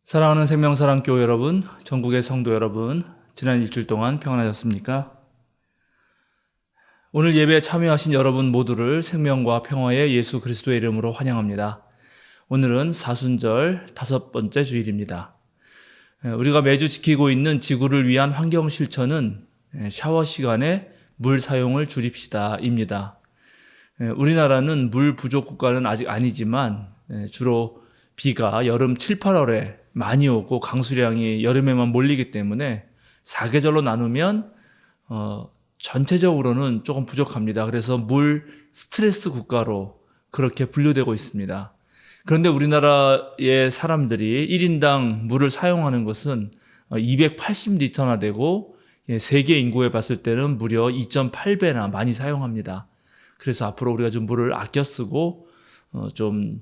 사랑하는 생명사랑교회 여러분, 전국의 성도 여러분, 지난 일주일 동안 평안하셨습니까? 오늘 예배에 참여하신 여러분 모두를 생명과 평화의 예수 그리스도의 이름으로 환영합니다. 오늘은 사순절 5번째 주일입니다. 우리가 매주 지키고 있는 지구를 위한 환경 실천은 샤워 시간에 물 사용을 줄입시다입니다. 우리나라는 물 부족 국가는 아직 아니지만 주로 비가 여름 7, 8월에 많이 오고 강수량이 여름에만 몰리기 때문에 사계절로 나누면 전체적으로는 조금 부족합니다. 그래서 물 스트레스 국가로 그렇게 분류되고 있습니다. 그런데 우리나라의 사람들이 1인당 물을 사용하는 것은 280리터나 되고 세계 인구에 봤을 때는 무려 2.8배나 많이 사용합니다. 그래서 앞으로 우리가 좀 물을 아껴 쓰고 좀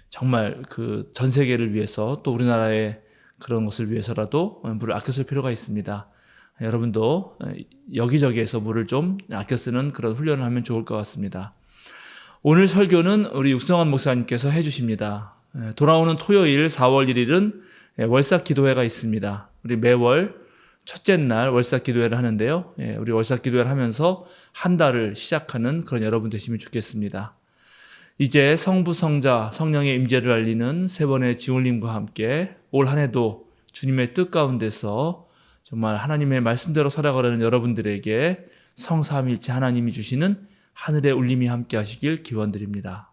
정말 그 전 세계를 위해서 또 우리나라의 그런 것을 위해서라도 물을 아껴 쓸 필요가 있습니다. 여러분도 여기저기에서 물을 좀 아껴 쓰는 그런 훈련을 하면 좋을 것 같습니다. 오늘 설교는 우리 육성환 목사님께서 해주십니다. 돌아오는 토요일 4월 1일은 월삭 기도회가 있습니다. 우리 매월 첫째 날 월삭 기도회를 하는데요. 우리 월삭 기도회를 하면서 한 달을 시작하는 그런 여러분 되시면 좋겠습니다. 이제 성부, 성자, 성령의 임재를 알리는 세 번의 지울림과 함께 올 한 해도 주님의 뜻 가운데서 정말 하나님의 말씀대로 살아가려는 여러분들에게 성삼일체 하나님이 주시는 하늘의 울림이 함께 하시길 기원드립니다.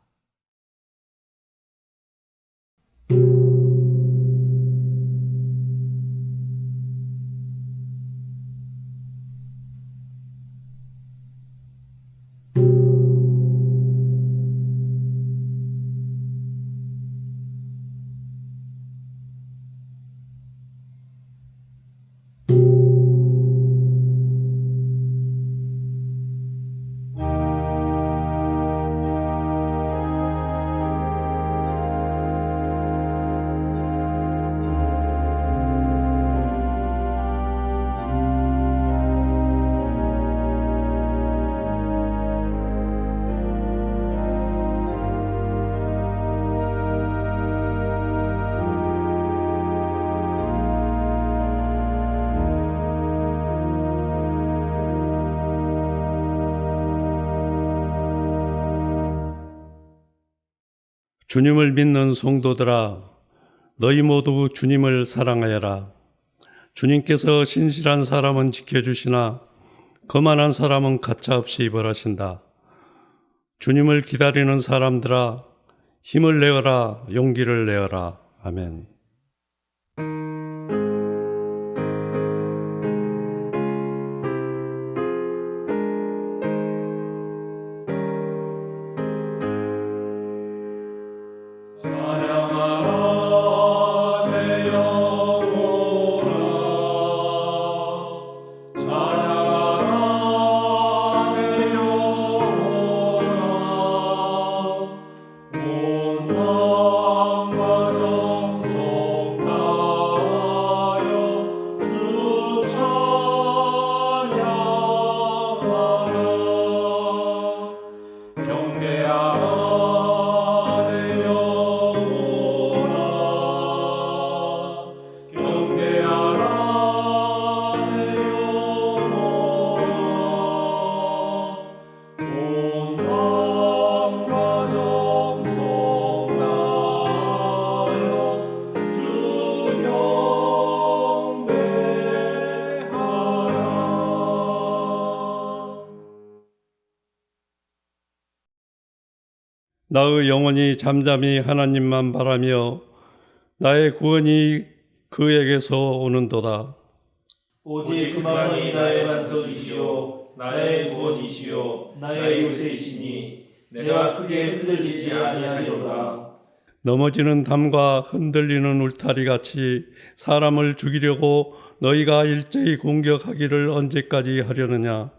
주님을 믿는 성도들아, 너희 모두 주님을 사랑하여라. 주님께서 신실한 사람은 지켜주시나 거만한 사람은 가차없이 벌하신다. 주님을 기다리는 사람들아, 힘을 내어라, 용기를 내어라. 아멘. 나의 영혼이 잠잠히 하나님만 바라며 나의 구원이 그에게서 오는도다. 오직 그만이 나의 반석이시요 나의 구원이시요 나의 요새이시니 내가 크게 흔들리지 아니하리로다. 넘어지는 담과 흔들리는 울타리같이 사람을 죽이려고 너희가 일제히 공격하기를 언제까지 하려느냐.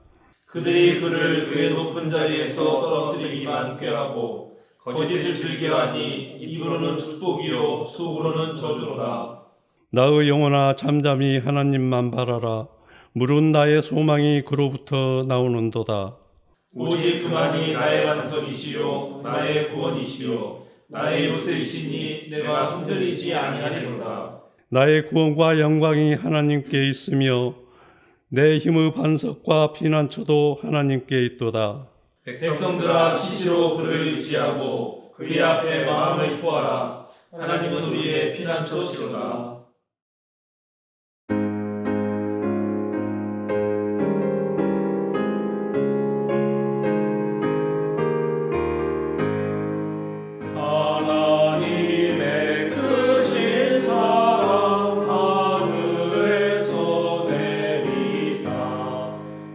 그들이 그를 그의 높은 자리에서 떨어뜨리기만 꾀하고 거짓을 즐겨하니 입으로는 축복이요 속으로는 저주로다. 나의 영혼아 잠잠히 하나님만 바라라. 물은 나의 소망이 그로부터 나오는도다. 오직 그만이 나의 반석이시요 나의 구원이시요 나의 요새이시니 내가 흔들리지 아니하리로다. 나의 구원과 영광이 하나님께 있으며 내 힘의 반석과 피난처도 하나님께 있도다. 백성들아 시시로 그를 의지하고 그의 앞에 마음을 토하라. 하나님은 우리의 피난처시로다. 하나님의 크신 사랑 하늘에서 내리사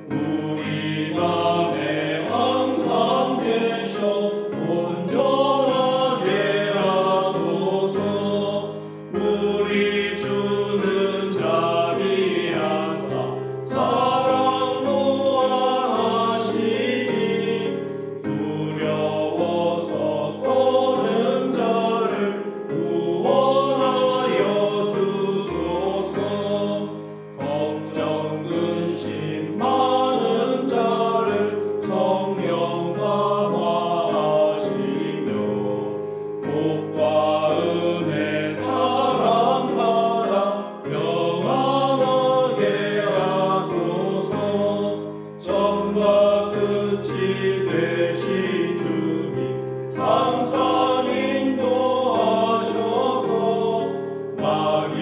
우리 맘에 항상 계셔 온전하게 하소서. 우리 주는 자비하사 사랑 무한하시니 두려워서 떠는 자를 구원하여 주소서. 걱정 근심 많은 자를 성령 감화하시며 복과 은혜 사랑받아 평안하게 하소서. 처음과 끝이 되신 주님 항상 인도하셔서 마귀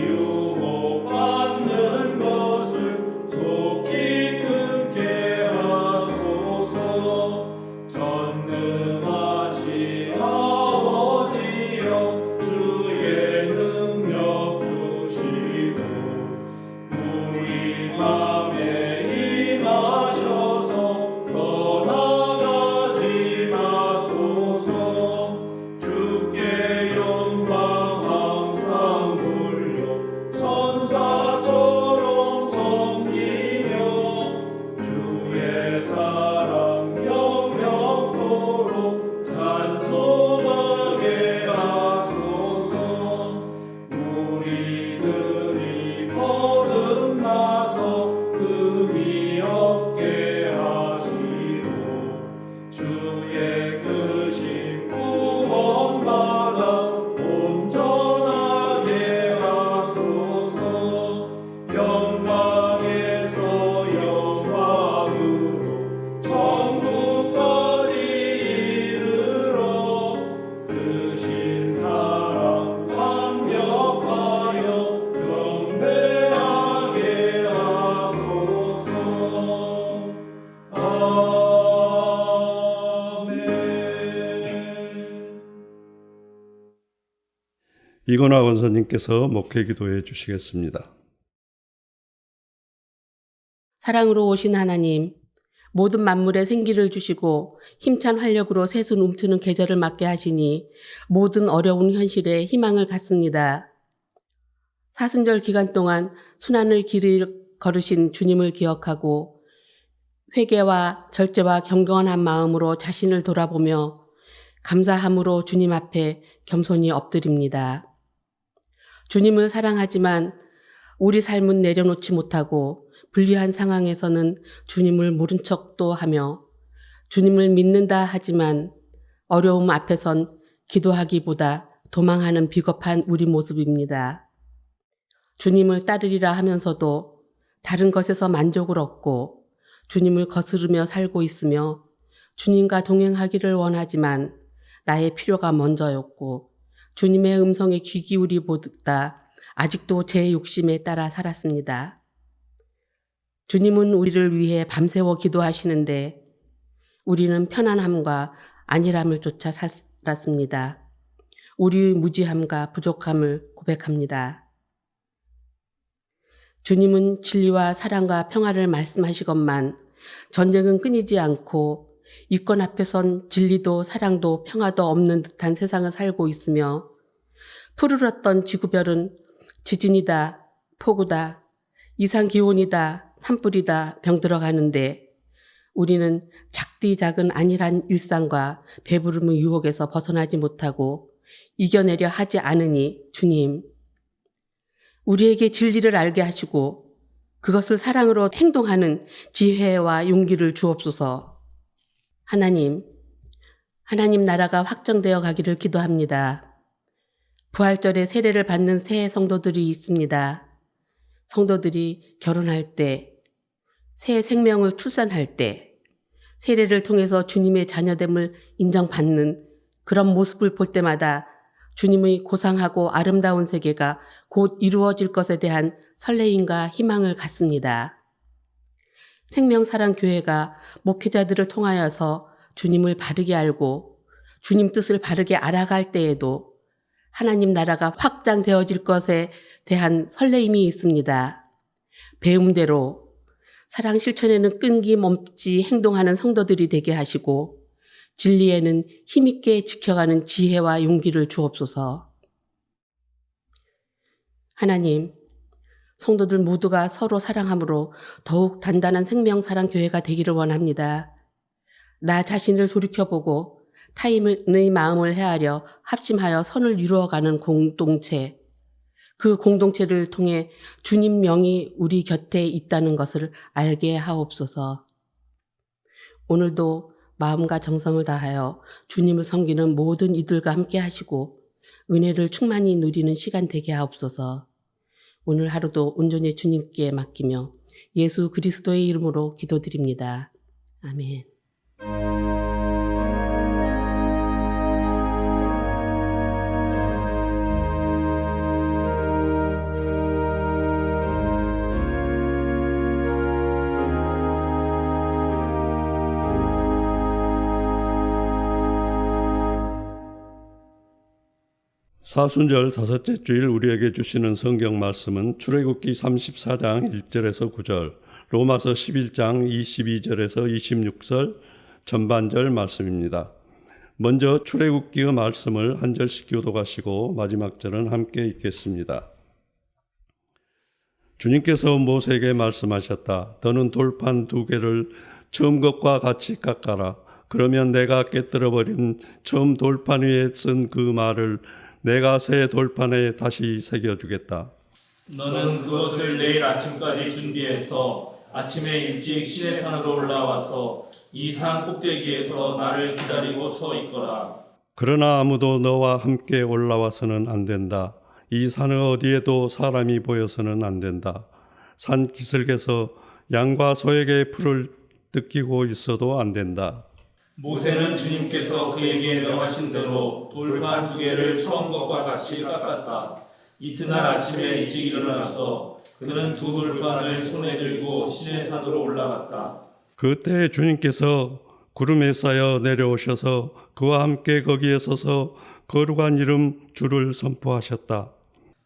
유혹받는 것을 속히 끊게 하소서. 전능하신 아버지여 주의 능력 주시고 우리 맘에 임하셔서 떠나가지 마소서. 주께 영광 항상 돌려 천사처럼 섬기며 주의 사랑 영영토록 찬송하게 하소서. 우리들이 거듭나서 금이 없게 하시고 주의 크신 구원받아 온전하게 하소서. 영광에서 영광으로 천국까지 이르러 크신 사랑 감격하여 경배하게 하소서. 아멘. 이건화 원사님께서 목회 기도해 주시겠습니다. 사랑으로 오신 하나님, 모든 만물에 생기를 주시고 힘찬 활력으로 새순 움트는 계절을 맞게 하시니 모든 어려운 현실에 희망을 갖습니다. 사순절 기간 동안 순환의 길을 걸으신 주님을 기억하고 회개와 절제와 경건한 마음으로 자신을 돌아보며 감사함으로 주님 앞에 겸손히 엎드립니다. 주님을 사랑하지만 우리 삶은 내려놓지 못하고 불리한 상황에서는 주님을 모른 척도 하며 주님을 믿는다 하지만 어려움 앞에선 기도하기보다 도망하는 비겁한 우리 모습입니다. 주님을 따르리라 하면서도 다른 것에서 만족을 얻고 주님을 거스르며 살고 있으며 주님과 동행하기를 원하지만 나의 필요가 먼저였고 주님의 음성에 귀 기울이보다 아직도 제 욕심에 따라 살았습니다. 주님은 우리를 위해 밤새워 기도하시는데 우리는 편안함과 안일함을 쫓아 살았습니다. 우리의 무지함과 부족함을 고백합니다. 주님은 진리와 사랑과 평화를 말씀하시건만 전쟁은 끊이지 않고 이권 앞에선 진리도 사랑도 평화도 없는 듯한 세상을 살고 있으며 푸르렀던 지구별은 지진이다, 폭우다, 이상기온이다, 산불이다 병들어가는데 우리는 작디 작은 안일한 일상과 배부름의 유혹에서 벗어나지 못하고 이겨내려 하지 않으니 주님, 우리에게 진리를 알게 하시고 그것을 사랑으로 행동하는 지혜와 용기를 주옵소서. 하나님 나라가 확정되어 가기를 기도합니다. 부활절에 세례를 받는 새 성도들이 있습니다. 성도들이 결혼할 때, 새 생명을 출산할 때, 세례를 통해서 주님의 자녀됨을 인정받는 그런 모습을 볼 때마다 주님의 고상하고 아름다운 세계가 곧 이루어질 것에 대한 설레임과 희망을 갖습니다. 생명사랑교회가 목회자들을 통하여서 주님을 바르게 알고 주님 뜻을 바르게 알아갈 때에도 하나님 나라가 확장되어질 것에 대한 설레임이 있습니다. 배움대로 사랑 실천에는 끊김없이 행동하는 성도들이 되게 하시고 진리에는 힘있게 지켜가는 지혜와 용기를 주옵소서. 하나님, 성도들 모두가 서로 사랑함으로 더욱 단단한 생명사랑교회가 되기를 원합니다. 나 자신을 돌이켜보고 타인의 마음을 헤아려 합심하여 선을 이루어가는 공동체, 그 공동체를 통해 주님 명이 우리 곁에 있다는 것을 알게 하옵소서. 오늘도 마음과 정성을 다하여 주님을 섬기는 모든 이들과 함께 하시고 은혜를 충만히 누리는 시간 되게 하옵소서. 오늘 하루도 온전히 주님께 맡기며 예수 그리스도의 이름으로 기도드립니다. 아멘. 사순절 다섯째 주일 우리에게 주시는 성경 말씀은 출애굽기 34장 1절에서 9절, 로마서 11장 22절에서 26절 전반절 말씀입니다. 먼저 출애굽기의 말씀을 한 절씩 교독하시고 마지막 절은 함께 읽겠습니다. 주님께서 모세에게 말씀하셨다. 너는 돌판 2개를 처음 것과 같이 깎아라. 그러면 내가 깨뜨려버린 처음 돌판 위에 쓴 그 말을 내가 새 돌판에 다시 새겨주겠다. 너는 그것을 내일 아침까지 준비해서 아침에 일찍 시내산으로 올라와서 이 산 꼭대기에서 나를 기다리고 서 있거라. 그러나 아무도 너와 함께 올라와서는 안 된다. 이 산 어디에도 사람이 보여서는 안 된다. 산 기슭에서 양과 소에게 풀을 뜯기고 있어도 안 된다. 모세는 주님께서 그에게 명하신 대로 돌판 2개를 처음 것과 같이 깎았다. 이튿날 아침에 일찍 일어나서 그는 2 돌판을 손에 들고 시내산으로 올라갔다. 그때 주님께서 구름에 쌓여 내려오셔서 그와 함께 거기에 서서 거룩한 이름 주를 선포하셨다.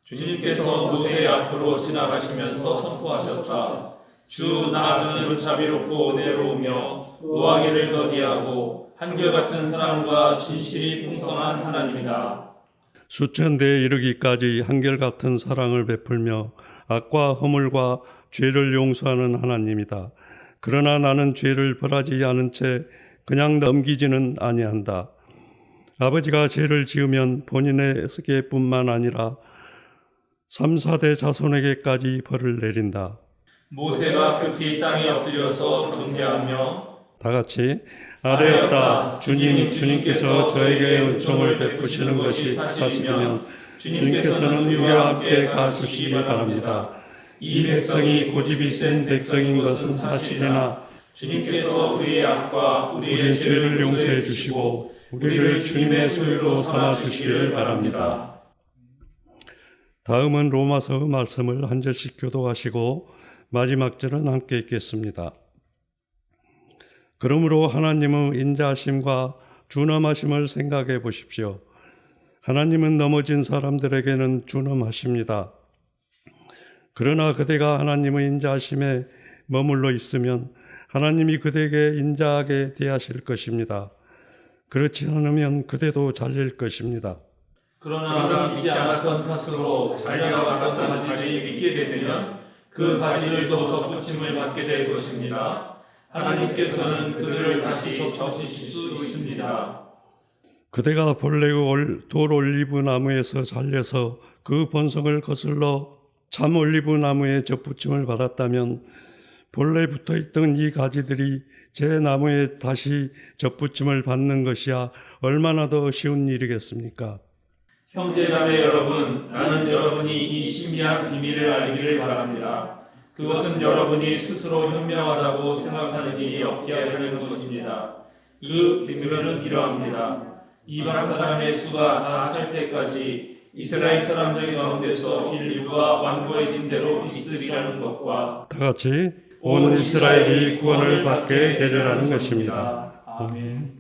주님께서 모세 앞으로 지나가시면서 선포하셨다. 주 나 주는 자비롭고 은혜로우며 노하기를 더디하고 한결같은 사랑과 진실이 풍성한 하나님이다. 수천 대에 이르기까지 한결같은 사랑을 베풀며 악과 허물과 죄를 용서하는 하나님이다. 그러나 나는 죄를 벌하지 않은 채 그냥 넘기지는 아니한다. 아버지가 죄를 지으면 본인에게뿐만 아니라 3, 4대 자손에게까지 벌을 내린다. 모세가 급히 땅에 엎드려서 경배하며 다 같이 아뢰었다. 주님께서 저에게 은총을 베푸시는 것이 사실이면 주님께서는 우리와 함께 가주시기 바랍니다. 이 백성이 고집이 센 백성인 것은 사실이나 주님께서 우리의 악과 우리의 죄를 용서해 주시고 우리를 주님의 소유로 삼아 주시기를 바랍니다. 다음은 로마서 말씀을 한 절씩 교독하시고 마지막 절은 함께 읽겠습니다. 그러므로 하나님의 인자하심과 준엄하심을 생각해 보십시오. 하나님은 넘어진 사람들에게는 준엄하십니다. 그러나 그대가 하나님의 인자하심에 머물러 있으면 하나님이 그대에게 인자하게 대하실 것입니다. 그렇지 않으면 그대도 잘릴 것입니다. 그러나 믿지 않았던 탓으로 자기가 받았던 바지를 믿게 되면 그 바지들도 덧붙임을 받게 될 것입니다. 하나님께서는 그들을 다시 접으실 수 있습니다. 그대가 본래 돌 올리브 나무에서 잘려서 그 본성을 거슬러 참 올리브 나무에 접붙임을 받았다면 본래 붙어있던 이 가지들이 제 나무에 다시 접붙임을 받는 것이야 얼마나 더 쉬운 일이겠습니까? 형제자매 여러분, 나는 여러분이 이 신비한 비밀을 알기를 바랍니다. 그것은 여러분이 스스로 현명하다고 생각하는 일이 없게 하려는 것입니다. 그 비밀은 이러합니다. 이방 사람의 수가 다 찰 때까지 이스라엘 사람들 가운데서 일부가 완고해진 대로 있으리라는 것과 다 같이 온 이스라엘이 구원을 받게 되리라는 것입니다. 아멘.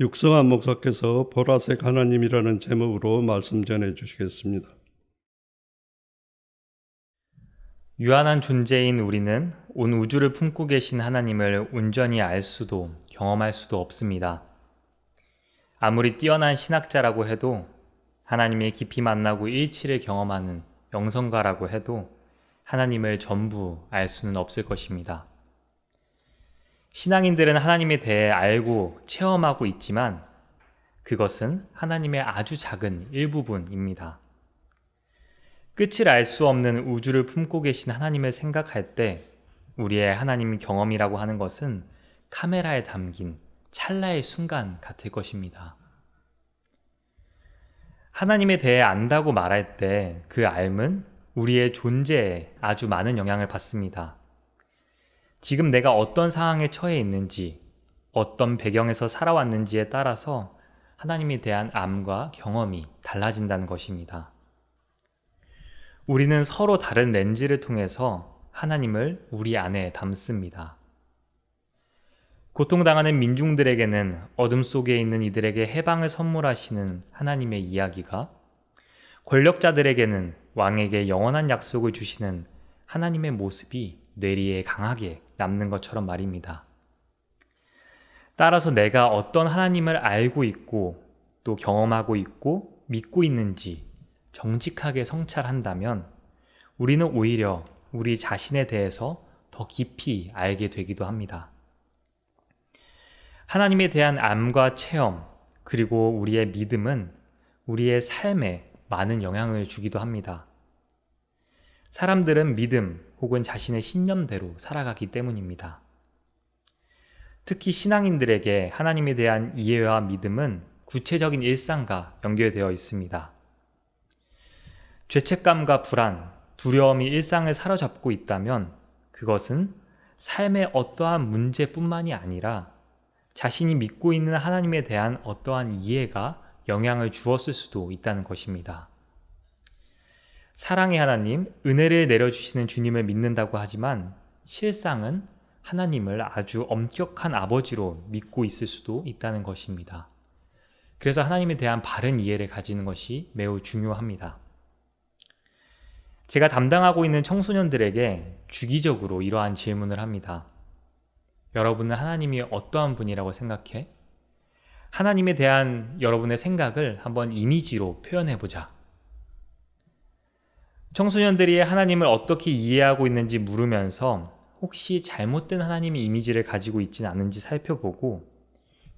육성한 목사께서 보라색 하나님이라는 제목으로 말씀 전해 주시겠습니다. 유한한 존재인 우리는 온 우주를 품고 계신 하나님을 온전히 알 수도 경험할 수도 없습니다. 아무리 뛰어난 신학자라고 해도 하나님의 깊이 만나고 일치를 경험하는 영성가라고 해도 하나님을 전부 알 수는 없을 것입니다. 신앙인들은 하나님에 대해 알고 체험하고 있지만 그것은 하나님의 아주 작은 일부분입니다. 끝을 알 수 없는 우주를 품고 계신 하나님을 생각할 때 우리의 하나님 경험이라고 하는 것은 카메라에 담긴 찰나의 순간 같을 것입니다. 하나님에 대해 안다고 말할 때 그 알은 우리의 존재에 아주 많은 영향을 받습니다. 지금 내가 어떤 상황에 처해 있는지, 어떤 배경에서 살아왔는지에 따라서 하나님에 대한 암과 경험이 달라진다는 것입니다. 우리는 서로 다른 렌즈를 통해서 하나님을 우리 안에 담습니다. 고통당하는 민중들에게는 어둠 속에 있는 이들에게 해방을 선물하시는 하나님의 이야기가, 권력자들에게는 왕에게 영원한 약속을 주시는 하나님의 모습이 뇌리에 강하게 남는 것처럼 말입니다. 따라서 내가 어떤 하나님을 알고 있고 또 경험하고 있고 믿고 있는지 정직하게 성찰한다면 우리는 오히려 우리 자신에 대해서 더 깊이 알게 되기도 합니다. 하나님에 대한 암과 체험, 그리고 우리의 믿음은 우리의 삶에 많은 영향을 주기도 합니다. 사람들은 믿음 혹은 자신의 신념대로 살아가기 때문입니다. 특히 신앙인들에게 하나님에 대한 이해와 믿음은 구체적인 일상과 연결되어 있습니다. 죄책감과 불안, 두려움이 일상을 사로잡고 있다면 그것은 삶의 어떠한 문제뿐만이 아니라 자신이 믿고 있는 하나님에 대한 어떠한 이해가 영향을 주었을 수도 있다는 것입니다. 사랑의 하나님, 은혜를 내려주시는 주님을 믿는다고 하지만 실상은 하나님을 아주 엄격한 아버지로 믿고 있을 수도 있다는 것입니다. 그래서 하나님에 대한 바른 이해를 가지는 것이 매우 중요합니다. 제가 담당하고 있는 청소년들에게 주기적으로 이러한 질문을 합니다. 여러분은 하나님이 어떠한 분이라고 생각해? 하나님에 대한 여러분의 생각을 한번 이미지로 표현해보자. 청소년들이 하나님을 어떻게 이해하고 있는지 물으면서 혹시 잘못된 하나님의 이미지를 가지고 있지는 않은지 살펴보고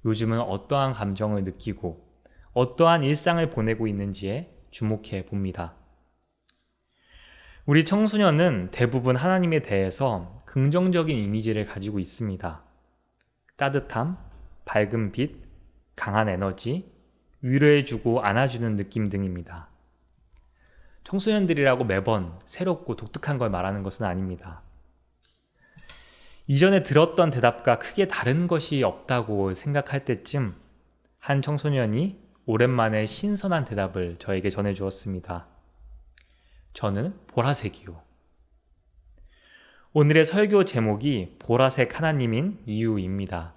요즘은 어떠한 감정을 느끼고 어떠한 일상을 보내고 있는지에 주목해 봅니다. 우리 청소년은 대부분 하나님에 대해서 긍정적인 이미지를 가지고 있습니다. 따뜻함, 밝은 빛, 강한 에너지, 위로해주고 안아주는 느낌 등입니다. 청소년들이라고 매번 새롭고 독특한 걸 말하는 것은 아닙니다. 이전에 들었던 대답과 크게 다른 것이 없다고 생각할 때쯤 한 청소년이 오랜만에 신선한 대답을 저에게 전해주었습니다. 저는 보라색이요. 오늘의 설교 제목이 보라색 하나님인 이유입니다.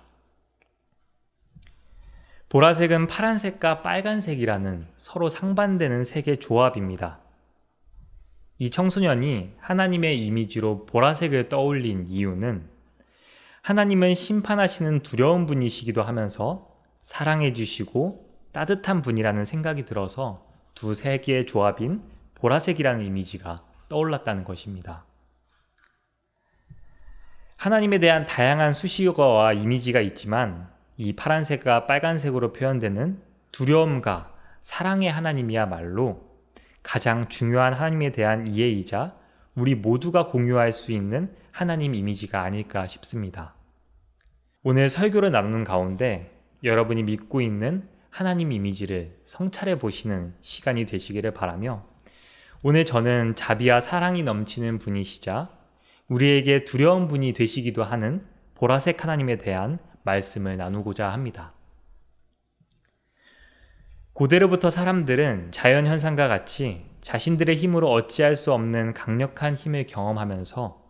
보라색은 파란색과 빨간색이라는 서로 상반되는 색의 조합입니다. 이 청소년이 하나님의 이미지로 보라색을 떠올린 이유는 하나님은 심판하시는 두려운 분이시기도 하면서 사랑해 주시고 따뜻한 분이라는 생각이 들어서 두 색의 조합인 보라색이라는 이미지가 떠올랐다는 것입니다. 하나님에 대한 다양한 수식어와 이미지가 있지만 이 파란색과 빨간색으로 표현되는 두려움과 사랑의 하나님이야말로 가장 중요한 하나님에 대한 이해이자 우리 모두가 공유할 수 있는 하나님 이미지가 아닐까 싶습니다. 오늘 설교를 나누는 가운데 여러분이 믿고 있는 하나님 이미지를 성찰해 보시는 시간이 되시기를 바라며 오늘 저는 자비와 사랑이 넘치는 분이시자 우리에게 두려운 분이 되시기도 하는 보라색 하나님에 대한 말씀을 나누고자 합니다. 고대로부터 사람들은 자연현상과 같이 자신들의 힘으로 어찌할 수 없는 강력한 힘을 경험하면서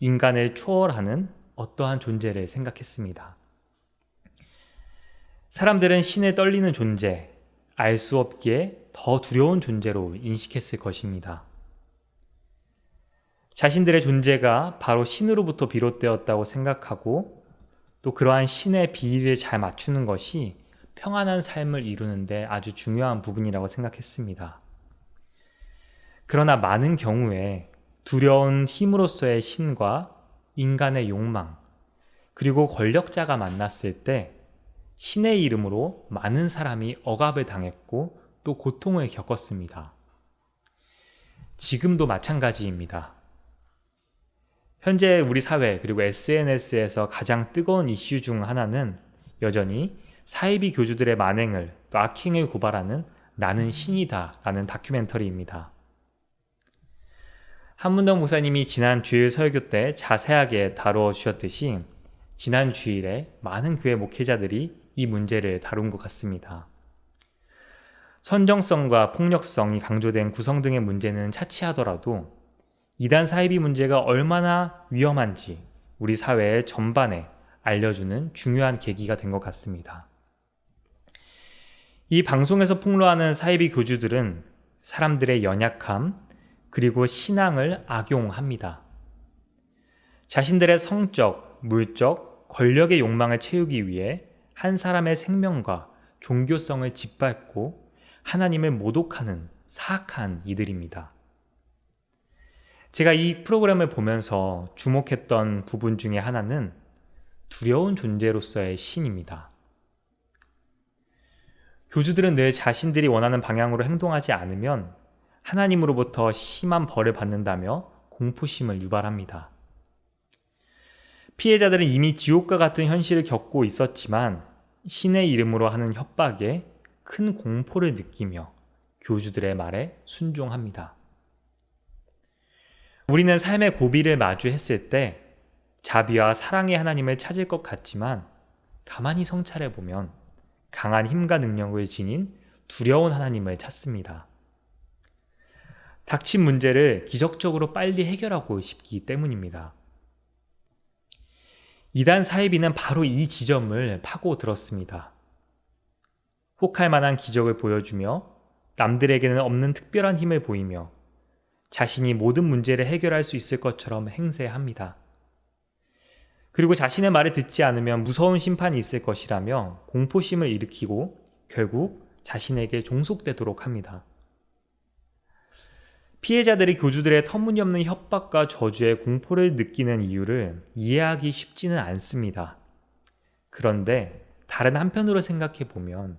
인간을 초월하는 어떠한 존재를 생각했습니다. 사람들은 신에 떨리는 존재, 알 수 없기에 더 두려운 존재로 인식했을 것입니다. 자신들의 존재가 바로 신으로부터 비롯되었다고 생각하고 또 그러한 신의 비위를 잘 맞추는 것이 평안한 삶을 이루는데 아주 중요한 부분이라고 생각했습니다. 그러나 많은 경우에 두려운 힘으로서의 신과 인간의 욕망, 그리고 권력자가 만났을 때 신의 이름으로 많은 사람이 억압을 당했고 또 고통을 겪었습니다. 지금도 마찬가지입니다. 현재 우리 사회 그리고 SNS에서 가장 뜨거운 이슈 중 하나는 여전히 사이비 교주들의 만행을 또 악행을 고발하는 나는 신이다 라는 다큐멘터리입니다. 한문덕 목사님이 지난 주일 설교 때 자세하게 다루어 주셨듯이 지난 주일에 많은 교회 목회자들이 이 문제를 다룬 것 같습니다. 선정성과 폭력성이 강조된 구성 등의 문제는 차치하더라도 이단 사이비 문제가 얼마나 위험한지 우리 사회 전반에 알려주는 중요한 계기가 된 것 같습니다. 이 방송에서 폭로하는 사이비 교주들은 사람들의 연약함 그리고 신앙을 악용합니다. 자신들의 성적, 물적, 권력의 욕망을 채우기 위해 한 사람의 생명과 종교성을 짓밟고 하나님을 모독하는 사악한 이들입니다. 제가 이 프로그램을 보면서 주목했던 부분 중에 하나는 두려운 존재로서의 신입니다. 교주들은 늘 자신들이 원하는 방향으로 행동하지 않으면 하나님으로부터 심한 벌을 받는다며 공포심을 유발합니다. 피해자들은 이미 지옥과 같은 현실을 겪고 있었지만 신의 이름으로 하는 협박에 큰 공포를 느끼며 교주들의 말에 순종합니다. 우리는 삶의 고비를 마주했을 때 자비와 사랑의 하나님을 찾을 것 같지만 가만히 성찰해 보면 강한 힘과 능력을 지닌 두려운 하나님을 찾습니다. 닥친 문제를 기적적으로 빨리 해결하고 싶기 때문입니다. 이단 사이비는 바로 이 지점을 파고들었습니다. 혹할 만한 기적을 보여주며 남들에게는 없는 특별한 힘을 보이며 자신이 모든 문제를 해결할 수 있을 것처럼 행세합니다. 그리고 자신의 말을 듣지 않으면 무서운 심판이 있을 것이라며 공포심을 일으키고 결국 자신에게 종속되도록 합니다. 피해자들이 교주들의 터무니없는 협박과 저주에 공포를 느끼는 이유를 이해하기 쉽지는 않습니다. 그런데 다른 한편으로 생각해 보면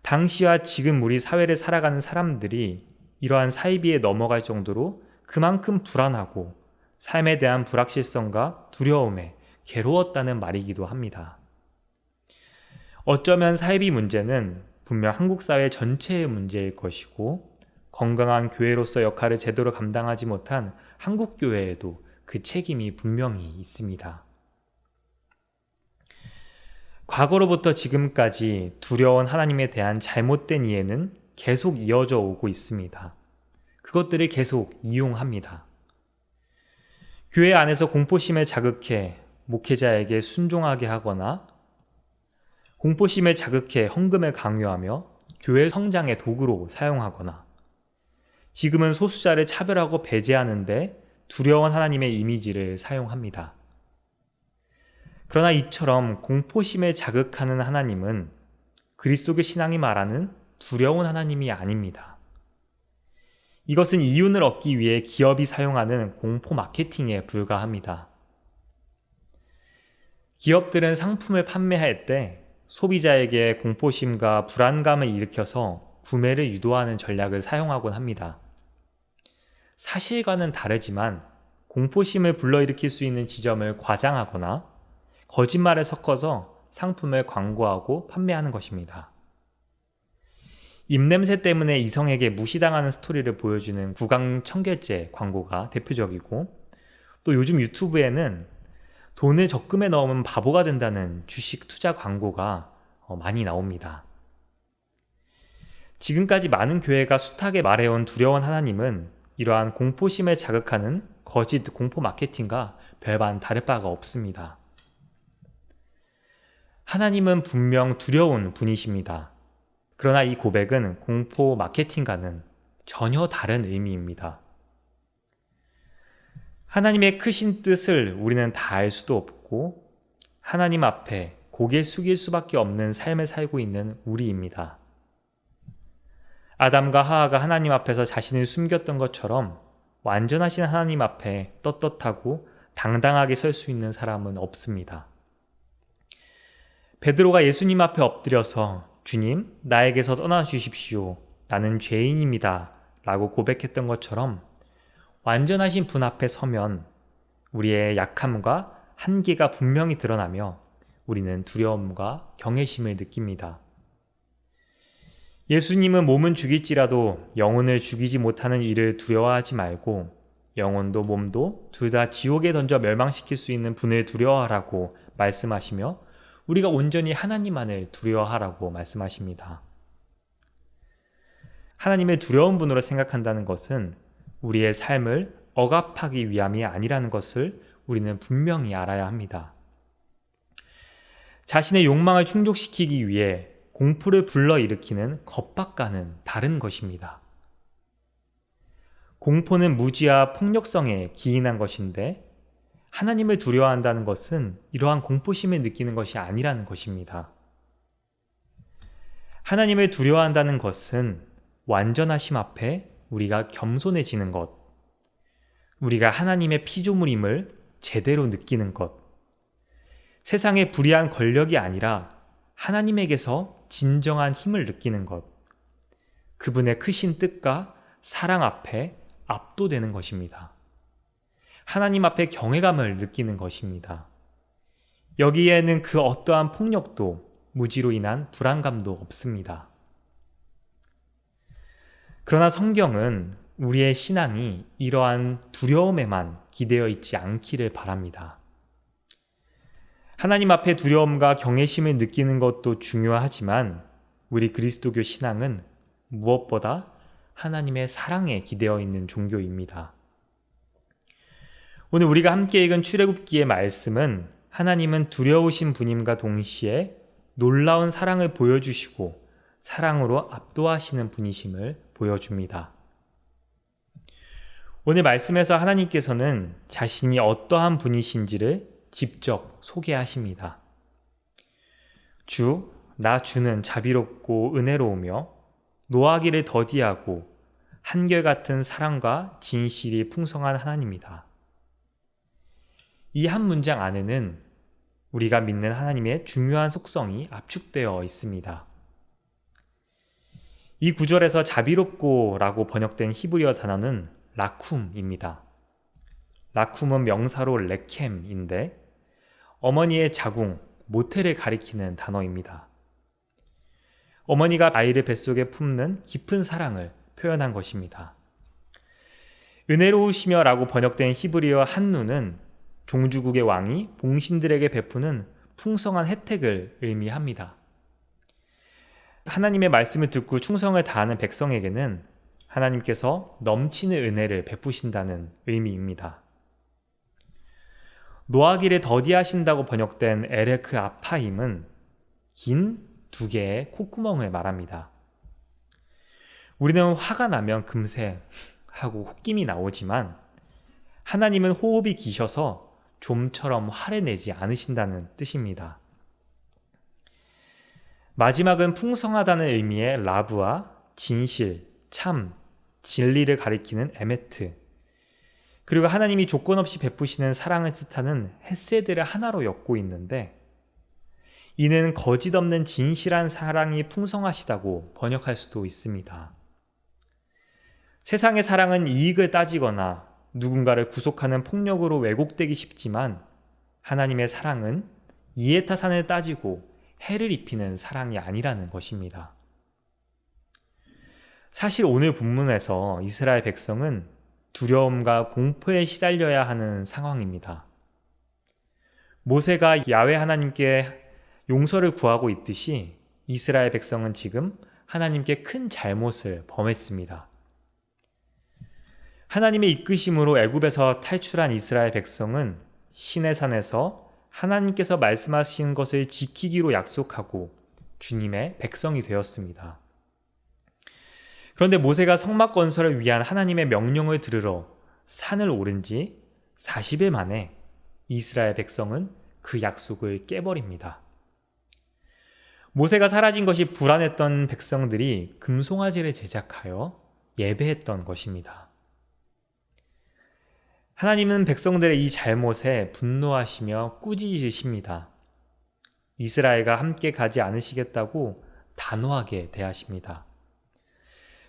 당시와 지금 우리 사회를 살아가는 사람들이 이러한 사이비에 넘어갈 정도로 그만큼 불안하고 삶에 대한 불확실성과 두려움에 괴로웠다는 말이기도 합니다. 어쩌면 사이비 문제는 분명 한국 사회 전체의 문제일 것이고 건강한 교회로서 역할을 제대로 감당하지 못한 한국 교회에도 그 책임이 분명히 있습니다. 과거로부터 지금까지 두려운 하나님에 대한 잘못된 이해는 계속 이어져 오고 있습니다. 그것들을 계속 이용합니다. 교회 안에서 공포심을 자극해 목회자에게 순종하게 하거나 공포심을 자극해 헌금을 강요하며 교회 성장의 도구로 사용하거나 지금은 소수자를 차별하고 배제하는데 두려운 하나님의 이미지를 사용합니다. 그러나 이처럼 공포심을 자극하는 하나님은 그리스도교 신앙이 말하는 두려운 하나님이 아닙니다. 이것은 이윤을 얻기 위해 기업이 사용하는 공포 마케팅에 불과합니다. 기업들은 상품을 판매할 때 소비자에게 공포심과 불안감을 일으켜서 구매를 유도하는 전략을 사용하곤 합니다. 사실과는 다르지만 공포심을 불러일으킬 수 있는 지점을 과장하거나 거짓말을 섞어서 상품을 광고하고 판매하는 것입니다. 입냄새 때문에 이성에게 무시당하는 스토리를 보여주는 구강 청결제 광고가 대표적이고 또 요즘 유튜브에는 돈을 적금에 넣으면 바보가 된다는 주식 투자 광고가 많이 나옵니다. 지금까지 많은 교회가 숱하게 말해온 두려운 하나님은 이러한 공포심을 자극하는 거짓 공포 마케팅과 별반 다를 바가 없습니다. 하나님은 분명 두려운 분이십니다. 그러나 이 고백은 공포 마케팅과는 전혀 다른 의미입니다. 하나님의 크신 뜻을 우리는 다 알 수도 없고 하나님 앞에 고개 숙일 수밖에 없는 삶을 살고 있는 우리입니다. 아담과 하하가 하나님 앞에서 자신을 숨겼던 것처럼 완전하신 하나님 앞에 떳떳하고 당당하게 설 수 있는 사람은 없습니다. 베드로가 예수님 앞에 엎드려서 주님, 나에게서 떠나 주십시오. 나는 죄인입니다. 라고 고백했던 것처럼 완전하신 분 앞에 서면 우리의 약함과 한계가 분명히 드러나며 우리는 두려움과 경외심을 느낍니다. 예수님은 몸은 죽일지라도 영혼을 죽이지 못하는 일을 두려워하지 말고 영혼도 몸도 둘 다 지옥에 던져 멸망시킬 수 있는 분을 두려워하라고 말씀하시며 우리가 온전히 하나님만을 두려워하라고 말씀하십니다. 하나님을 두려운 분으로 생각한다는 것은 우리의 삶을 억압하기 위함이 아니라는 것을 우리는 분명히 알아야 합니다. 자신의 욕망을 충족시키기 위해 공포를 불러일으키는 겁박과는 다른 것입니다. 공포는 무지와 폭력성에 기인한 것인데 하나님을 두려워한다는 것은 이러한 공포심을 느끼는 것이 아니라는 것입니다. 하나님을 두려워한다는 것은 완전하심 앞에 우리가 겸손해지는 것, 우리가 하나님의 피조물임을 제대로 느끼는 것, 세상의 불의한 권력이 아니라 하나님에게서 진정한 힘을 느끼는 것, 그분의 크신 뜻과 사랑 앞에 압도되는 것입니다. 하나님 앞에 경외감을 느끼는 것입니다. 여기에는 그 어떠한 폭력도 무지로 인한 불안감도 없습니다. 그러나 성경은 우리의 신앙이 이러한 두려움에만 기대어 있지 않기를 바랍니다. 하나님 앞에 두려움과 경외심을 느끼는 것도 중요하지만 우리 그리스도교 신앙은 무엇보다 하나님의 사랑에 기대어 있는 종교입니다. 오늘 우리가 함께 읽은 출애굽기의 말씀은 하나님은 두려우신 분임과 동시에 놀라운 사랑을 보여주시고 사랑으로 압도하시는 분이심을 보여줍니다. 오늘 말씀에서 하나님께서는 자신이 어떠한 분이신지를 직접 소개하십니다. 나 주는 자비롭고 은혜로우며 노하기를 더디하고 한결같은 사랑과 진실이 풍성한 하나님이다. 이 한 문장 안에는 우리가 믿는 하나님의 중요한 속성이 압축되어 있습니다. 이 구절에서 자비롭고 라고 번역된 히브리어 단어는 라쿰입니다. 라쿰은 명사로 레켐인데 어머니의 자궁, 모태를 가리키는 단어입니다. 어머니가 아이를 뱃속에 품는 깊은 사랑을 표현한 것입니다. 은혜로우시며 라고 번역된 히브리어 한누는 종주국의 왕이 봉신들에게 베푸는 풍성한 혜택을 의미합니다. 하나님의 말씀을 듣고 충성을 다하는 백성에게는 하나님께서 넘치는 은혜를 베푸신다는 의미입니다. 노하기를 더디하신다고 번역된 에레크 아파임은 긴 두 개의 콧구멍을 말합니다. 우리는 화가 나면 금세 하고 콧김이 나오지만 하나님은 호흡이 기셔서 좀처럼 화를 내지 않으신다는 뜻입니다. 마지막은 풍성하다는 의미의 라브와 진실, 참, 진리를 가리키는 에메트, 그리고 하나님이 조건 없이 베푸시는 사랑을 뜻하는 헤세드를 하나로 엮고 있는데 이는 거짓 없는 진실한 사랑이 풍성하시다고 번역할 수도 있습니다. 세상의 사랑은 이익을 따지거나 누군가를 구속하는 폭력으로 왜곡되기 쉽지만 하나님의 사랑은 이해타산을 따지고 해를 입히는 사랑이 아니라는 것입니다. 사실 오늘 본문에서 이스라엘 백성은 두려움과 공포에 시달려야 하는 상황입니다. 모세가 야훼 하나님께 용서를 구하고 있듯이 이스라엘 백성은 지금 하나님께 큰 잘못을 범했습니다. 하나님의 이끄심으로 애굽에서 탈출한 이스라엘 백성은 시내산에서 하나님께서 말씀하신 것을 지키기로 약속하고 주님의 백성이 되었습니다. 그런데 모세가 성막 건설을 위한 하나님의 명령을 들으러 산을 오른 지 40일 만에 이스라엘 백성은 그 약속을 깨버립니다. 모세가 사라진 것이 불안했던 백성들이 금송아지를 제작하여 예배했던 것입니다. 하나님은 백성들의 이 잘못에 분노하시며 꾸짖으십니다. 이스라엘과 함께 가지 않으시겠다고 단호하게 대하십니다.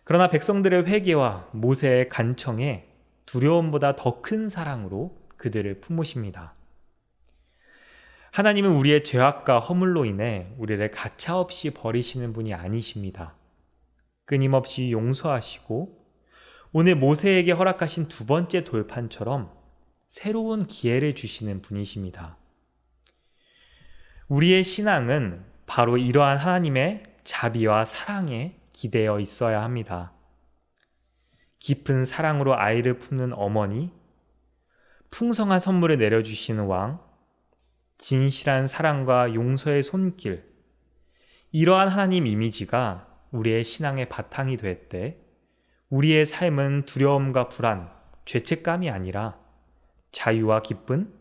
그러나 백성들의 회개와 모세의 간청에 두려움보다 더 큰 사랑으로 그들을 품으십니다. 하나님은 우리의 죄악과 허물로 인해 우리를 가차없이 버리시는 분이 아니십니다. 끊임없이 용서하시고 오늘 모세에게 허락하신 두 번째 돌판처럼 새로운 기회를 주시는 분이십니다. 우리의 신앙은 바로 이러한 하나님의 자비와 사랑에 기대어 있어야 합니다. 깊은 사랑으로 아이를 품는 어머니, 풍성한 선물을 내려주시는 왕, 진실한 사랑과 용서의 손길, 이러한 하나님 이미지가 우리의 신앙의 바탕이 될 때 우리의 삶은 두려움과 불안, 죄책감이 아니라 자유와 기쁨,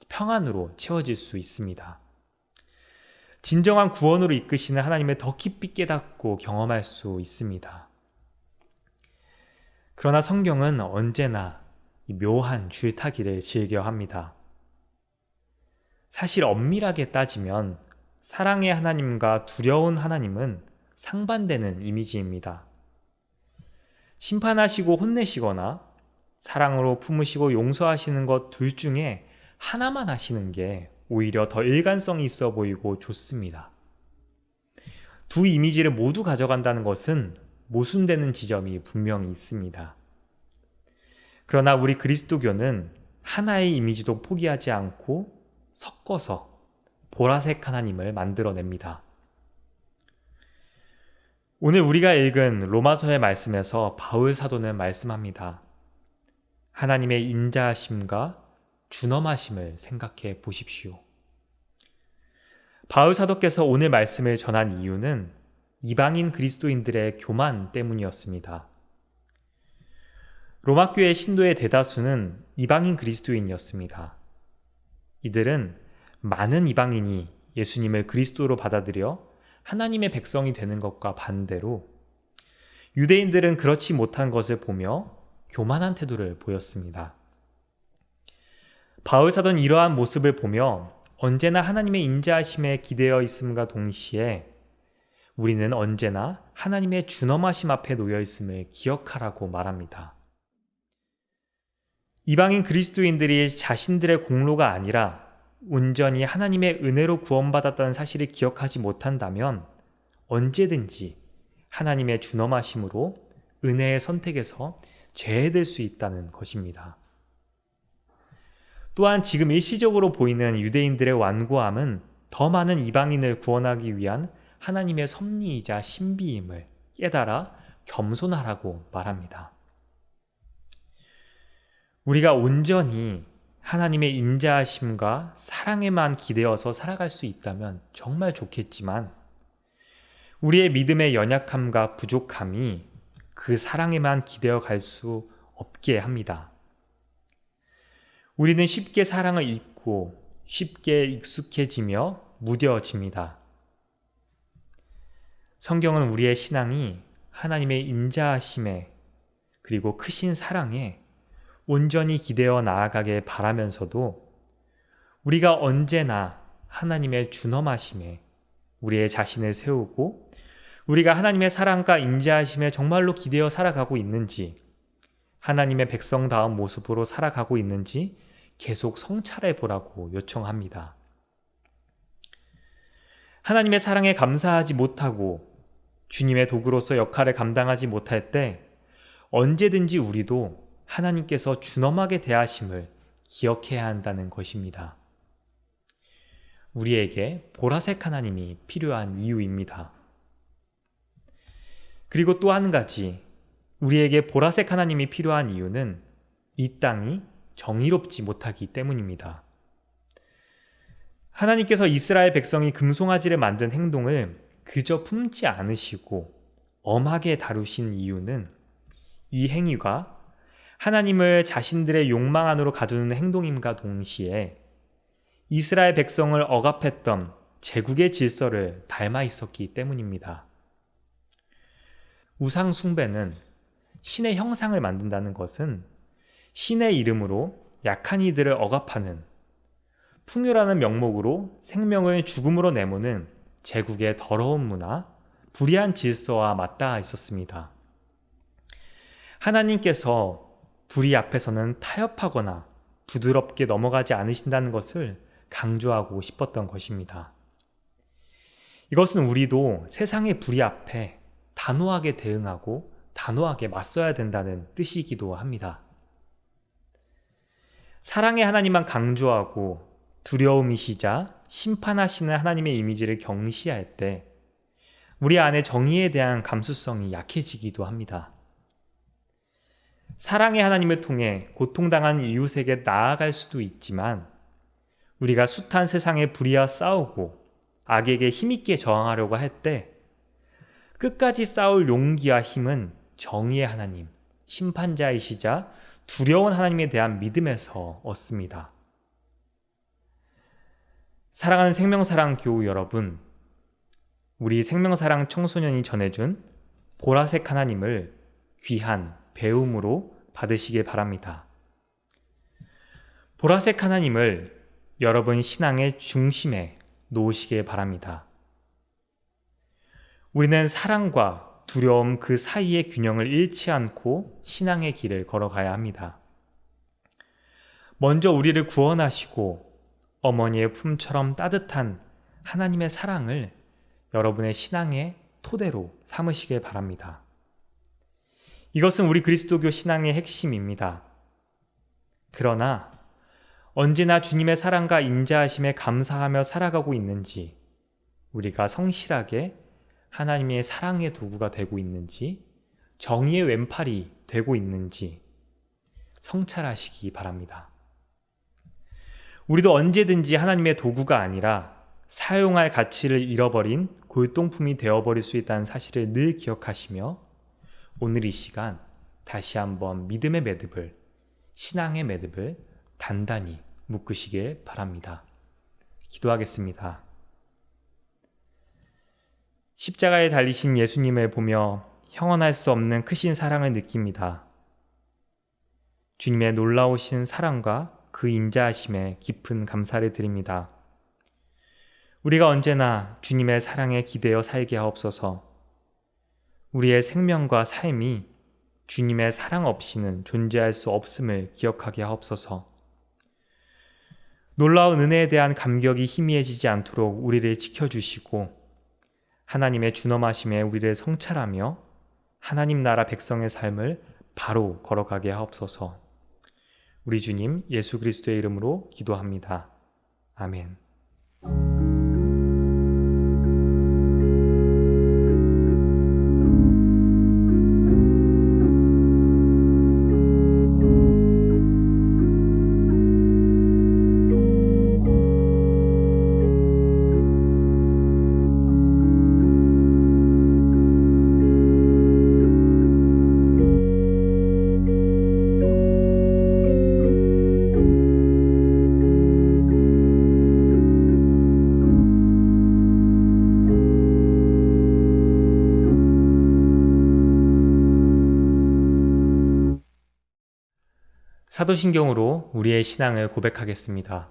평안으로 채워질 수 있습니다. 진정한 구원으로 이끄시는 하나님을 더 깊이 깨닫고 경험할 수 있습니다. 그러나 성경은 언제나 이 묘한 줄타기를 즐겨 합니다. 사실 엄밀하게 따지면 사랑의 하나님과 두려운 하나님은 상반되는 이미지입니다. 심판하시고 혼내시거나 사랑으로 품으시고 용서하시는 것 둘 중에 하나만 하시는 게 오히려 더 일관성이 있어 보이고 좋습니다. 두 이미지를 모두 가져간다는 것은 모순되는 지점이 분명히 있습니다. 그러나 우리 그리스도교는 하나의 이미지도 포기하지 않고 섞어서 보라색 하나님을 만들어냅니다. 오늘 우리가 읽은 로마서의 말씀에서 바울 사도는 말씀합니다. 하나님의 인자하심과 준엄하심을 생각해 보십시오. 바울 사도께서 오늘 말씀을 전한 이유는 이방인 그리스도인들의 교만 때문이었습니다. 로마교회 신도의 대다수는 이방인 그리스도인이었습니다. 이들은 많은 이방인이 예수님을 그리스도로 받아들여 하나님의 백성이 되는 것과 반대로 유대인들은 그렇지 못한 것을 보며 교만한 태도를 보였습니다. 바울 사도는 이러한 모습을 보며 언제나 하나님의 인자하심에 기대어 있음과 동시에 우리는 언제나 하나님의 준엄하심 앞에 놓여 있음을 기억하라고 말합니다. 이방인 그리스도인들이 자신들의 공로가 아니라 온전히 하나님의 은혜로 구원받았다는 사실을 기억하지 못한다면 언제든지 하나님의 준엄하심으로 은혜의 선택에서 제외될 수 있다는 것입니다. 또한 지금 일시적으로 보이는 유대인들의 완고함은 더 많은 이방인을 구원하기 위한 하나님의 섭리이자 신비임을 깨달아 겸손하라고 말합니다. 우리가 온전히 하나님의 인자하심과 사랑에만 기대어서 살아갈 수 있다면 정말 좋겠지만 우리의 믿음의 연약함과 부족함이 그 사랑에만 기대어 갈 수 없게 합니다. 우리는 쉽게 사랑을 잊고 쉽게 익숙해지며 무뎌집니다. 성경은 우리의 신앙이 하나님의 인자하심에 그리고 크신 사랑에 온전히 기대어 나아가길 바라면서도 우리가 언제나 하나님의 준엄하심에 우리의 자신을 세우고 우리가 하나님의 사랑과 인자하심에 정말로 기대어 살아가고 있는지, 하나님의 백성다운 모습으로 살아가고 있는지 계속 성찰해 보라고 요청합니다. 하나님의 사랑에 감사하지 못하고 주님의 도구로서 역할을 감당하지 못할 때 언제든지 우리도 하나님께서 준엄하게 대하심을 기억해야 한다는 것입니다. 우리에게 보라색 하나님이 필요한 이유입니다. 그리고 또 한 가지, 우리에게 보라색 하나님이 필요한 이유는 이 땅이 정의롭지 못하기 때문입니다. 하나님께서 이스라엘 백성이 금송아지를 만든 행동을 그저 품지 않으시고 엄하게 다루신 이유는 이 행위가 하나님을 자신들의 욕망 안으로 가두는 행동임과 동시에 이스라엘 백성을 억압했던 제국의 질서를 닮아 있었기 때문입니다. 우상 숭배는 신의 형상을 만든다는 것은 신의 이름으로 약한 이들을 억압하는, 풍요라는 명목으로 생명을 죽음으로 내모는 제국의 더러운 문화, 불의한 질서와 맞닿아 있었습니다. 하나님께서 불의 앞에서는 타협하거나 부드럽게 넘어가지 않으신다는 것을 강조하고 싶었던 것입니다. 이것은 우리도 세상의 불의 앞에 단호하게 대응하고 단호하게 맞서야 된다는 뜻이기도 합니다. 사랑의 하나님만 강조하고 두려움이시자 심판하시는 하나님의 이미지를 경시할 때 우리 안에 정의에 대한 감수성이 약해지기도 합니다. 사랑의 하나님을 통해 고통당한 이웃에게 나아갈 수도 있지만 우리가 숱한 세상에 불의와 싸우고 악에게 힘있게 저항하려고 할 때 끝까지 싸울 용기와 힘은 정의의 하나님, 심판자이시자 두려운 하나님에 대한 믿음에서 얻습니다. 사랑하는 생명사랑 교우 여러분, 우리 생명사랑 청소년이 전해준 보라색 하나님을 귀한 배움으로 받으시길 바랍니다. 보라색 하나님을 여러분 신앙의 중심에 놓으시길 바랍니다. 우리는 사랑과 두려움 그 사이의 균형을 잃지 않고 신앙의 길을 걸어가야 합니다. 먼저 우리를 구원하시고 어머니의 품처럼 따뜻한 하나님의 사랑을 여러분의 신앙의 토대로 삼으시길 바랍니다. 이것은 우리 그리스도교 신앙의 핵심입니다. 그러나 언제나 주님의 사랑과 인자하심에 감사하며 살아가고 있는지, 우리가 성실하게 하나님의 사랑의 도구가 되고 있는지, 정의의 왼팔이 되고 있는지 성찰하시기 바랍니다. 우리도 언제든지 하나님의 도구가 아니라 사용할 가치를 잃어버린 골동품이 되어버릴 수 있다는 사실을 늘 기억하시며 오늘 이 시간 다시 한번 믿음의 매듭을, 신앙의 매듭을 단단히 묶으시길 바랍니다. 기도하겠습니다. 십자가에 달리신 예수님을 보며 형언할 수 없는 크신 사랑을 느낍니다. 주님의 놀라우신 사랑과 그 인자하심에 깊은 감사를 드립니다. 우리가 언제나 주님의 사랑에 기대어 살게 하옵소서. 우리의 생명과 삶이 주님의 사랑 없이는 존재할 수 없음을 기억하게 하옵소서. 놀라운 은혜에 대한 감격이 희미해지지 않도록 우리를 지켜주시고 하나님의 준엄하심에 우리를 성찰하며 하나님 나라 백성의 삶을 바로 걸어가게 하옵소서. 우리 주님 예수 그리스도의 이름으로 기도합니다. 아멘. 사도신경으로 우리의 신앙을 고백하겠습니다.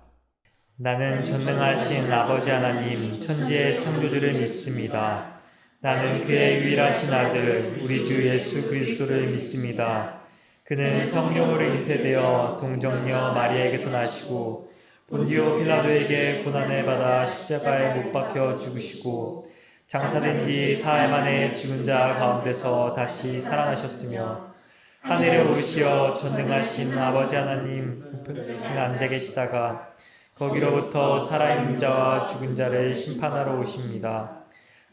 나는 전능하신 아버지 하나님 천지의 창조주를 믿습니다. 나는 그의 유일하신 아들 우리 주 예수 그리스도를 믿습니다. 그는 성령으로 잉태되어 동정녀 마리아에게서 나시고 본디오 필라도에게 고난을 받아 십자가에 못 박혀 죽으시고 장사된 지 사흘 만에 죽은 자 가운데서 다시 살아나셨으며 하늘에 오르시어 전능하신 아버지 하나님 우편에 앉아 계시다가 거기로부터 살아있는 자와 죽은 자를 심판하러 오십니다.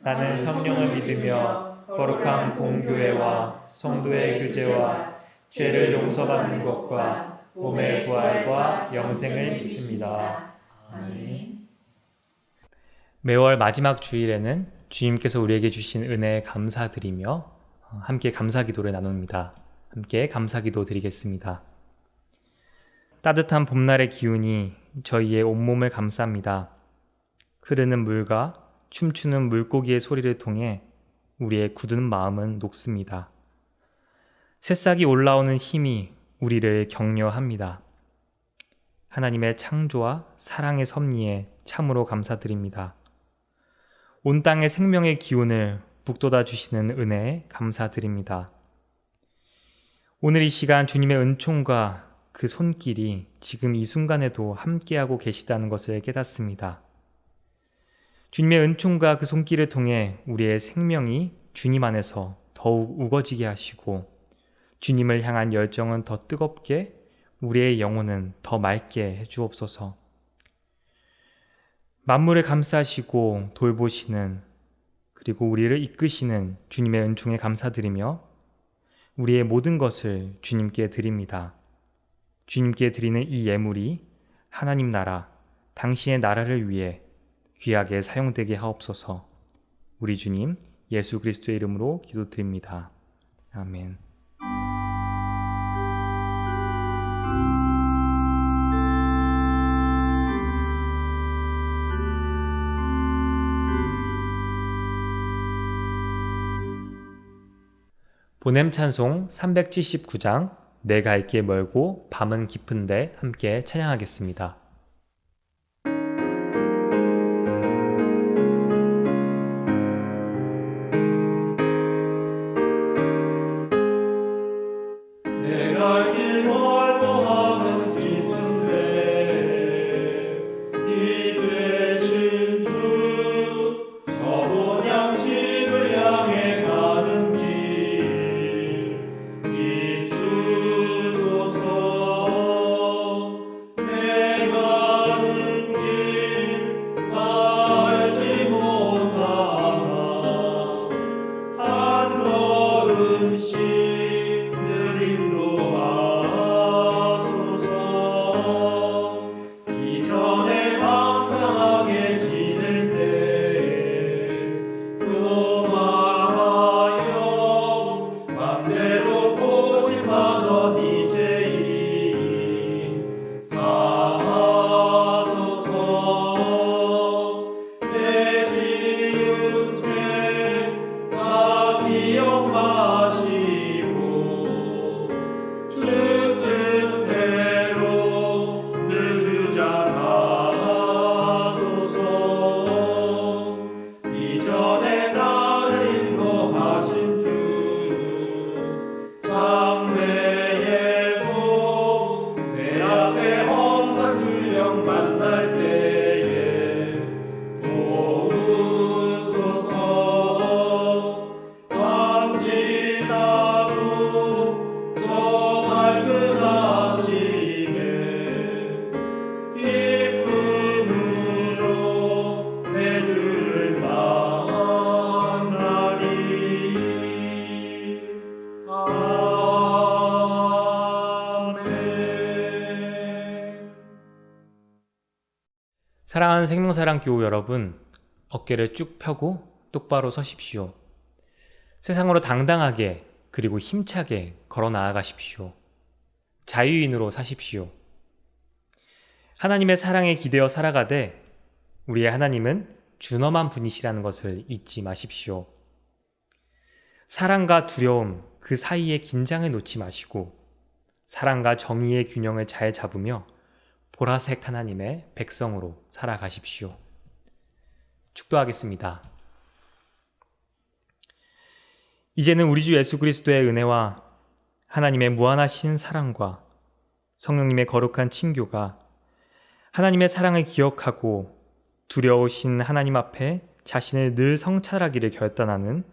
나는 성령을 믿으며 거룩한 공교회와 성도의 교제와 죄를 용서받는 것과 몸의 부활과 영생을 믿습니다. 아멘. 매월 마지막 주일에는 주님께서 우리에게 주신 은혜에 감사드리며 함께 감사기도를 나눕니다. 함께 감사기도 드리겠습니다. 따뜻한 봄날의 기운이 저희의 온몸을 감쌉니다. 흐르는 물과 춤추는 물고기의 소리를 통해 우리의 굳은 마음은 녹습니다. 새싹이 올라오는 힘이 우리를 격려합니다. 하나님의 창조와 사랑의 섭리에 참으로 감사드립니다. 온 땅의 생명의 기운을 북돋아 주시는 은혜에 감사드립니다. 오늘 이 시간 주님의 은총과 그 손길이 지금 이 순간에도 함께하고 계시다는 것을 깨닫습니다. 주님의 은총과 그 손길을 통해 우리의 생명이 주님 안에서 더 더욱 우거지게 하시고 주님을 향한 열정은 더 뜨겁게, 우리의 영혼은 더 맑게 해주옵소서. 만물을 감싸시고 돌보시는, 그리고 우리를 이끄시는 주님의 은총에 감사드리며 우리의 모든 것을 주님께 드립니다. 주님께 드리는 이 예물이 하나님 나라, 당신의 나라를 위해 귀하게 사용되게 하옵소서. 우리 주님 예수 그리스도의 이름으로 기도드립니다. 아멘. 보냄 찬송 379장 내가 있게 멀고 밤은 깊은데 함께 찬양하겠습니다. 내가 길 멀고 밤은 깊은데 이 되신 주 저 본향집을 향해 가는 길 비추소서. 내가 가는 길 알지 못하나 한 걸음씩 늘 인도하소서. 이전에 방탕하게 지낼 때 도망하여 맘대로 고집하던 이제인 사하소서. 내 지은 죄 다 기억 마시고 주 뜻대로 늘 주장하소서. 이전에 나를 인도하신 주 장래에도 내 앞에 험사술령 만날 때에 도우소서. 밤 지나고 저 맑은 아침에 기쁨으로 내 주를 만나리. 아멘. 사랑하는 생명사랑교우 여러분, 어깨를 쭉 펴고 똑바로 서십시오. 세상으로 당당하게 그리고 힘차게 걸어 나아가십시오. 자유인으로 사십시오. 하나님의 사랑에 기대어 살아가되 우리의 하나님은 준엄한 분이시라는 것을 잊지 마십시오. 사랑과 두려움 그 사이에 긴장을 놓지 마시고 사랑과 정의의 균형을 잘 잡으며 보라색 하나님의 백성으로 살아가십시오. 축도하겠습니다. 이제는 우리 주 예수 그리스도의 은혜와 하나님의 무한하신 사랑과 성령님의 거룩한 친교가 하나님의 사랑을 기억하고 두려우신 하나님 앞에 자신을 늘 성찰하기를 결단하는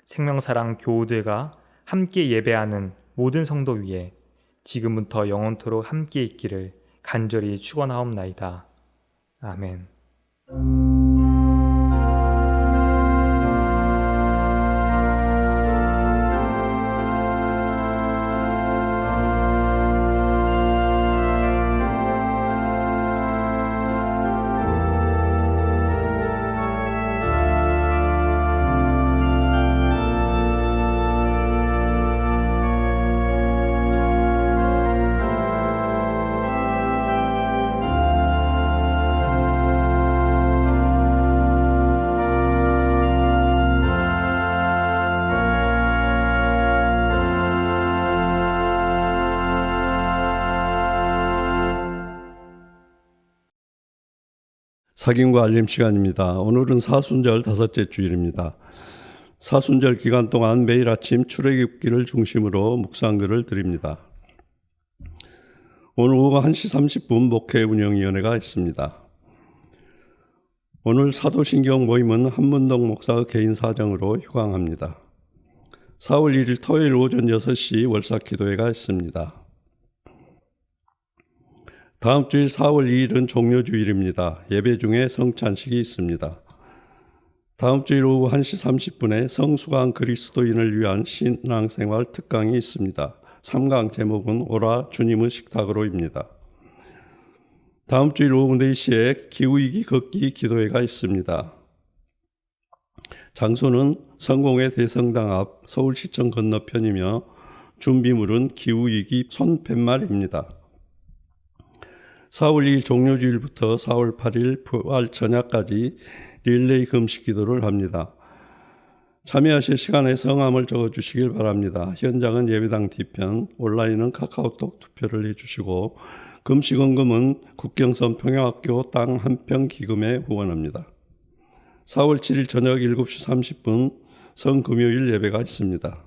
생명사랑 교우들과 함께 예배하는 모든 성도 위에 지금부터 영원토록 함께 있기를 간절히 축원하옵나이다. 아멘. 사김과 알림 시간입니다. 오늘은 사순절 다섯째 주일입니다. 사순절 기간 동안 매일 아침 출애굽기를 중심으로 묵상글을 드립니다. 오늘 오후 1시 30분 목회 운영위원회가 있습니다. 오늘 사도신경 모임은 한문동 목사의 개인 사정으로 휴강합니다. 4월 1일 토요일 오전 6시 월삭기도회가 있습니다. 다음 주일 4월 2일은 종료주일입니다. 예배 중에 성찬식이 있습니다. 다음 주일 오후 1시 30분에 성수강 그리스도인을 위한 신앙생활 특강이 있습니다. 3강 제목은 오라 주님의 식탁으로입니다. 다음 주일 오후 4시에 기후위기 걷기 기도회가 있습니다. 장소는 성공회 대성당 앞 서울시청 건너편이며 준비물은 기후위기 손팻말입니다. 4월 2일 종료주일부터 4월 8일 부활 전야까지 릴레이 금식 기도를 합니다. 참여하실 시간에 성함을 적어주시길 바랍니다. 현장은 예배당 뒤편, 온라인은 카카오톡 투표를 해주시고 금식원금은 국경선 평양학교 땅 한 평 기금에 후원합니다. 4월 7일 저녁 7시 30분 성금요일 예배가 있습니다.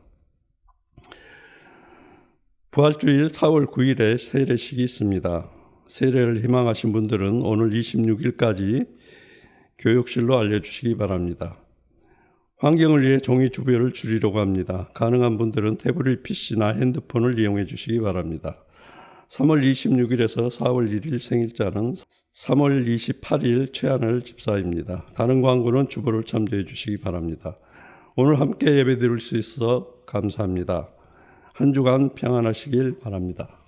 부활주일 4월 9일에 세례식이 있습니다. 세례를 희망하신 분들은 오늘 26일까지 교육실로 알려주시기 바랍니다. 환경을 위해 종이 주변을 줄이려고 합니다. 가능한 분들은 태블릿 PC나 핸드폰을 이용해 주시기 바랍니다. 3월 26일에서 4월 1일 생일자는 3월 28일 최하늘 집사입니다. 다른 광고는 주보를 참조해 주시기 바랍니다. 오늘 함께 예배 드릴 수 있어 감사합니다. 한 주간 평안하시길 바랍니다.